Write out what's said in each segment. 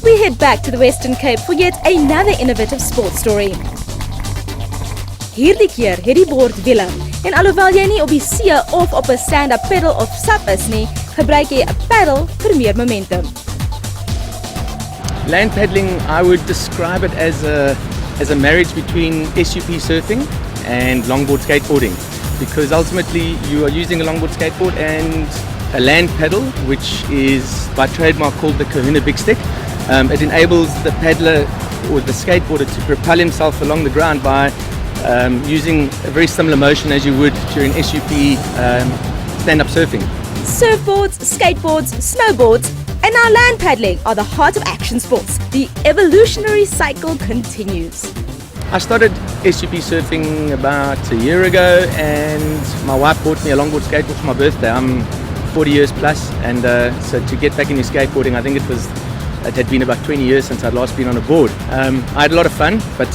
we head back to the Western Cape for yet another innovative sports story. Hierdie keer het die bord wiele en alhoewel jy nie op die see of op 'n stand-up pedal of SUP is nie, gebruik jy 'n paddle vir meer momentum. Land paddling, I would describe it as a marriage between SUP surfing and longboard skateboarding, because ultimately you are using a longboard skateboard and a land paddle, which is by trademark called the Kahuna Big Stick. It enables the paddler or the skateboarder to propel himself along the ground by using a very similar motion as you would during SUP stand-up surfing. Surfboards, skateboards, snowboards, and now land paddling are the heart of action sports. The evolutionary cycle continues. I started SUP surfing about a year ago, and my wife bought me a longboard skateboard for my birthday. I'm 40 years plus, and so to get back into skateboarding, I think it had been about 20 years since I'd last been on a board. I had a lot of fun, but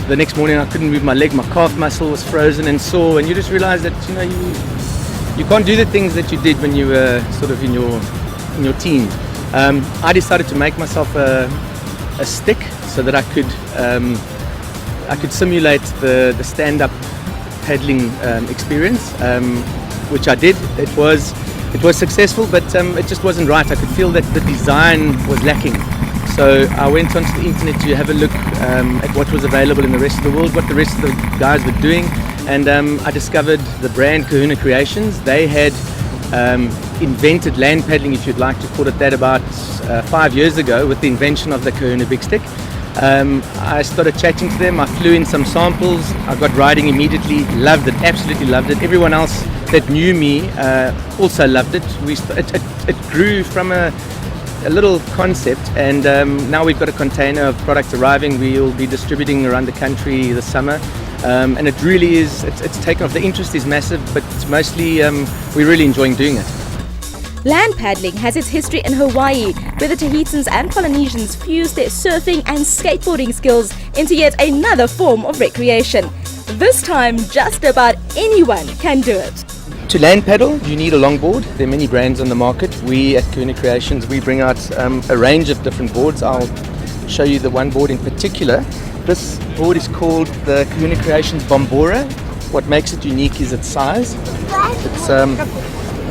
the next morning I couldn't move my leg, my calf muscle was frozen and sore, and you just realize that you can't do the things that you did when you were sort of in your teens. I decided to make myself a stick so that I could simulate the stand-up paddling experience, which I did. It was successful, but it just wasn't right. I could feel that the design was lacking. So I went onto the internet to have a look at what was available in the rest of the world, what the rest of the guys were doing, and I discovered the brand Kahuna Creations. They had invented land paddling, if you'd like to call it that, about 5 years ago with the invention of the Kahuna Big Stick. I started chatting to them, I flew in some samples, I got riding immediately, loved it, absolutely loved it. Everyone else that knew me also loved it. It grew from a little concept, and now we've got a container of products arriving. We'll be distributing around the country this summer, and it really is, it's taken off. The interest is massive, but it's mostly we're really enjoying doing it. Land paddling has its history in Hawaii, where the Tahitians and Polynesians fused their surfing and skateboarding skills into yet another form of recreation. This time, just about anyone can do it. To land paddle, you need a longboard. There are many brands on the market. We at Kahuna Creations, we bring out a range of different boards. I'll show you the one board in particular. This board is called the Kahuna Creations Bombora. What makes it unique is its size.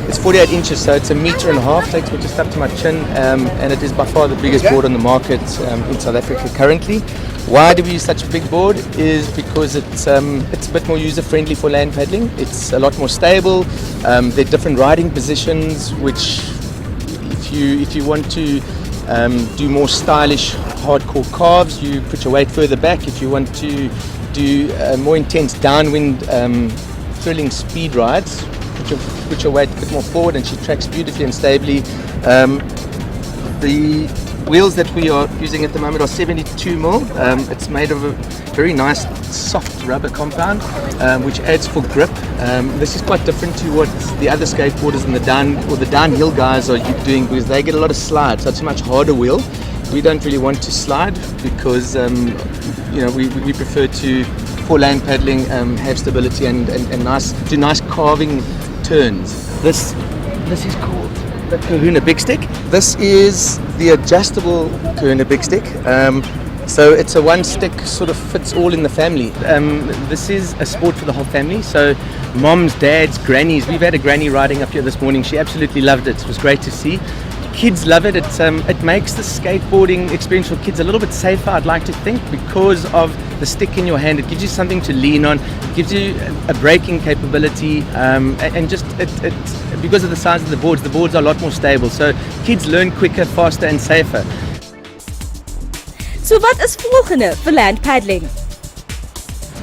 It's 48 inches, so it's 1.5 meters, takes me just up to my chin, and it is by far the biggest board on the market in South Africa currently. Why do we use such a big board? Is because it's a bit more user-friendly for land paddling. It's a lot more stable. There are different riding positions, which if you want to do more stylish, hardcore carves, you put your weight further back. If you want to do more intense downwind, thrilling speed rides, put your weight a bit more forward, and she tracks beautifully and stably. The wheels that we are using at the moment are 72mm. It's made of a very nice soft rubber compound, which adds for grip. This is quite different to what the other skateboarders and the downhill guys are doing, because they get a lot of slide, so it's a much harder wheel. We don't really want to slide because we prefer to, for land paddling, have stability and do nice carving turns. This is called the Kahuna Big Stick. This is the adjustable Kahuna Big Stick. So it's a one stick, sort of fits all in the family. This is a sport for the whole family. So moms, dads, grannies. We've had a granny riding up here this morning. She absolutely loved it. It was great to see. Kids love it. It makes the skateboarding experience for kids a little bit safer, I'd like to think, because of the stick in your hand. It gives you something to lean on. It gives you a braking capability, and just because of the size of the boards are a lot more stable. So kids learn quicker, faster, and safer. So wat is volgende vir land paddling?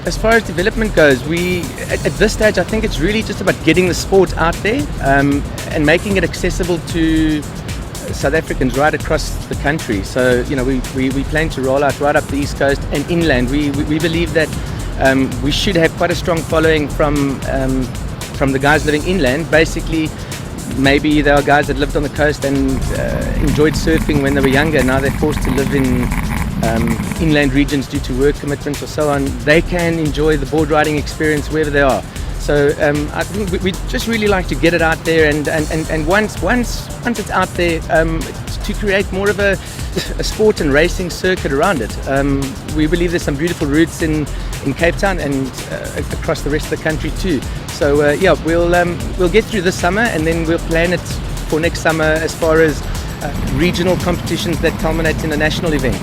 As far as development goes, at this stage, I think it's really just about getting the sport out there and making it accessible to South Africans right across the country. So we plan to roll out right up the East Coast and inland. We believe that we should have quite a strong following from the guys living inland. Basically, maybe there are guys that lived on the coast and enjoyed surfing when they were younger. Now they're forced to live in inland regions due to work commitments or so on. They can enjoy the board riding experience wherever they are. So I think we just really like to get it out there, and once it's out there, to create more of a sport and racing circuit around it. We believe there's some beautiful routes in Cape Town and across the rest of the country too. So yeah, we'll get through this summer, and then we'll plan it for next summer as far as regional competitions that culminate in a national event.